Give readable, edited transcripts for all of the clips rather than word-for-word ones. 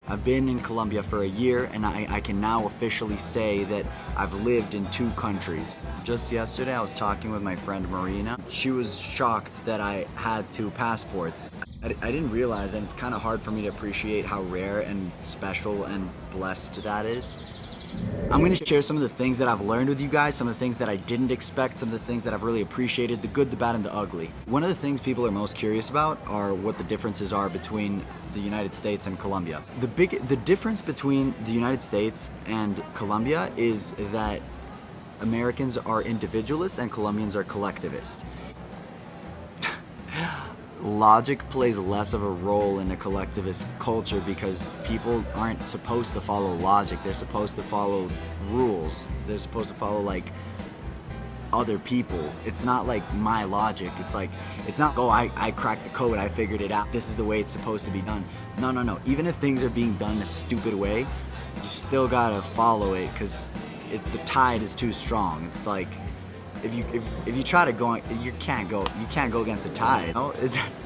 I've been in Colombia for a year, and I can now officially say that I've lived in 2 countries. Just yesterday, I was talking with my friend Marina. She was shocked that I had 2 passports. I didn't realize, and it's kind of hard for me to appreciate how rare and special and blessed that is. I'm going to share some of the things that I've learned with you guys, some of the things that I didn't expect, some of the things that I've really appreciated, the good, the bad, and the ugly. One of the things people are most curious about are what the differences are between the United States and Colombia. The difference between the United States and Colombia is that Americans are individualists and Colombians are collectivist. Logic plays less of a role in a collectivist culture because people aren't supposed to follow logic. They're supposed to follow rules. They're supposed to follow like other people. It's not like my logic. It's like, it's not, oh, I cracked the code, I figured it out, this is the way it's supposed to be done. No. Even if things are being done in a stupid way, you still gotta follow it because the tide is too strong. It's like, if you try to go, you can't go against the tide. You know?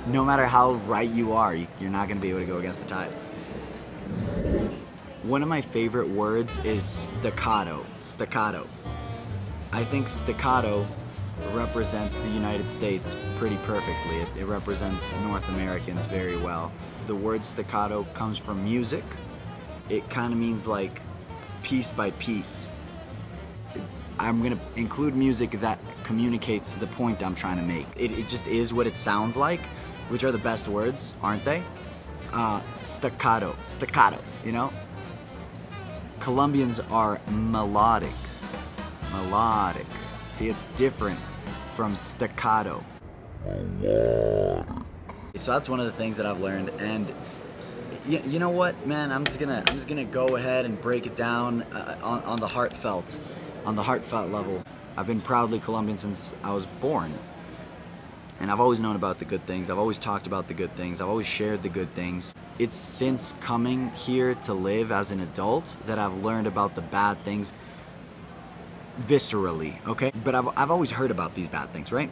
No matter how right you are, you're not going to be able to go against the tide. One of my favorite words is staccato. Staccato. I think staccato represents the United States pretty perfectly. It represents North Americans very well. The word staccato comes from music. It kind of means like piece by piece. I'm gonna include music that communicates the point I'm trying to make. It just is what it sounds like, which are the best words, aren't they? Staccato, you know? Colombians are melodic. See, it's different from staccato. So that's one of the things that I've learned, and you know what, man? I'm just gonna go ahead and break it down on the heartfelt level. I've been proudly Colombian since I was born. And I've always known about the good things. I've always talked about the good things. I've always shared the good things. It's since coming here to live as an adult that I've learned about the bad things viscerally, okay? But I've always heard about these bad things, right?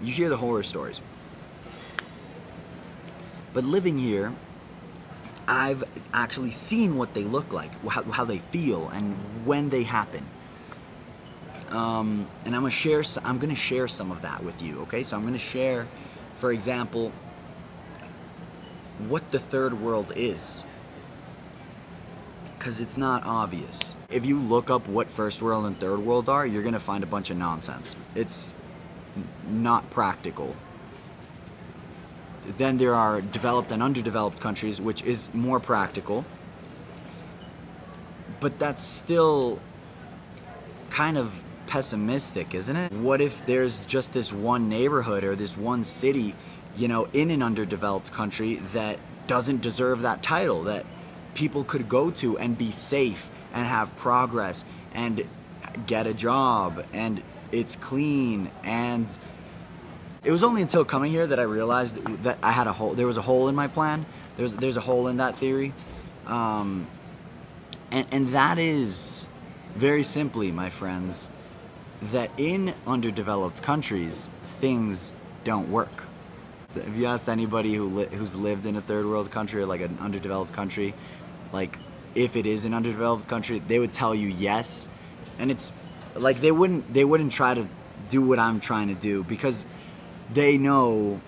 You hear the horror stories. But living here, I've actually seen what they look like, how they feel, and when they happen. And I'm gonna share some of that with you, okay? So I'm gonna share, for example, what the third world is, because it's not obvious. If you look up what first world and third world are, you're gonna find a bunch of nonsense. It's not practical. Then there are developed and underdeveloped countries, which is more practical, but that's still kind of pessimistic, isn't it? What if there's just this one neighborhood or this one city, you know, in an underdeveloped country that doesn't deserve that title, that people could go to and be safe and have progress and get a job and it's clean? And it was only until coming here that I realized that I had there was a hole in my plan. There's a hole in that theory. And that is, very simply, my friends, that in underdeveloped countries, things don't work. If you asked anybody who's lived in a third world country or like an underdeveloped country, like if it is an underdeveloped country, they would tell you yes. And it's like they wouldn't try to do what I'm trying to do because they know,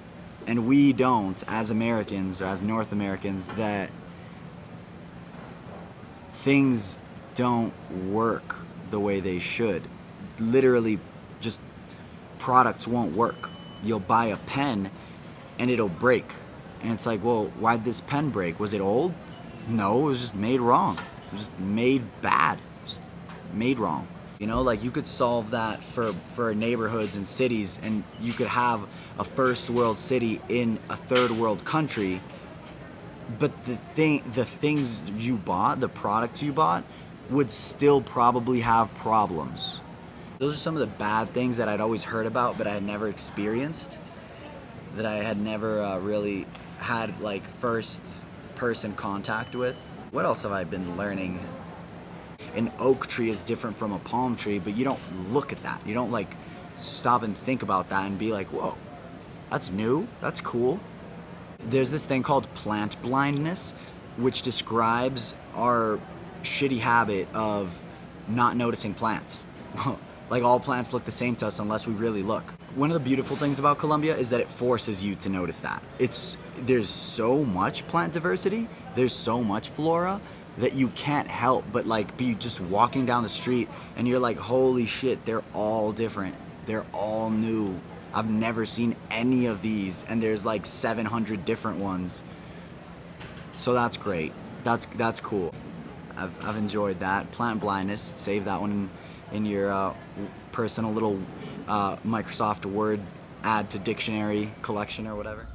and we don't, as Americans or as North Americans, that things don't work the way they should. Literally, just products won't work. You'll buy a pen and it'll break. And it's like, well, why'd this pen break? Was it old? No, it was just made wrong. It was just made bad. Just made wrong. You know, like you could solve that for neighborhoods and cities, and you could have a first world city in a third world country, but the things you bought, the products you bought, would still probably have problems. Those are some of the bad things that I'd always heard about, but I had never experienced, that I had never really had like first person contact with. What else have I been learning? An oak tree is different from a palm tree, but you don't look at that. You don't like stop and think about that and be like, whoa, that's new, that's cool. There's this thing called plant blindness. which describes our shitty habit of not noticing plants. Like all plants look the same to us unless we really look. One of the beautiful things about Colombia is that it forces you to notice that. There's so much plant diversity, there's so much flora that you can't help but like be just walking down the street and you're like, holy shit, they're all different. They're all new. I've never seen any of these, and there's like 700 different ones. So that's great. That's cool. I've enjoyed that. Plant blindness. Save that one in your personal little Microsoft Word add to dictionary collection or whatever.